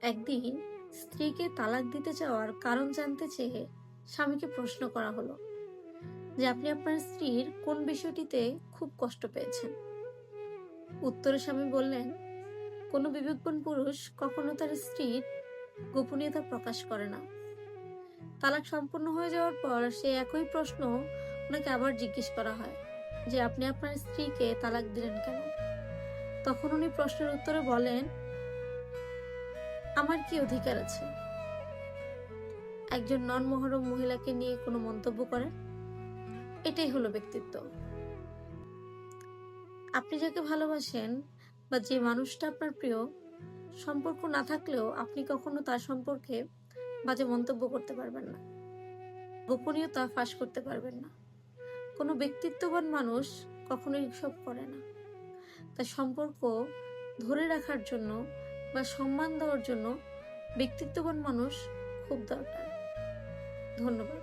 একদিন স্ত্রীকে তালাক দিতে চাওয়ার কারণ জানতে চেয়ে স্বামীকে প্রশ্ন করা হলো যে আপনি আপনার স্ত্রীর কোন বিষয়টিতে খুব কষ্ট পেয়েছেন। উত্তরে স্বামী বললেন, কোনো বিবেকবান পুরুষ কখনো তার স্ত্রীর গোপনীয়তা প্রকাশ করে না। তালাক সম্পূর্ণ হয়ে যাওয়ার পর সে একই প্রশ্ন ওনাকে আবার জিজ্ঞেস করা হয় যে আপনি আপনার স্ত্রীকে তালাক দিলেন কেন। তখন উনি প্রশ্নের উত্তরে বলেন, আমার কি অধিকার আছে একজন নন মহরম মহিলাকে নিয়ে কোনো মন্তব্য করেন? এটাই হলো ব্যক্তিত্ব। আপনি যাকে ভালোবাসেন বা যে মানুষটা আপনার প্রিয়, সম্পর্ক না থাকলেও আপনি কখনো তার সম্পর্কে বাজে মন্তব্য করতে পারবেন না, গোপনীয়তা ফাঁস করতে পারবেন না। কোনো ব্যক্তিত্ববান মানুষ কখনো এসব করে না। তাই সম্পর্ক ধরে রাখার জন্য বা সম্মান দেওয়ার জন্য ব্যক্তিত্ববান মানুষ খুব দরকার। ধন্যবাদ।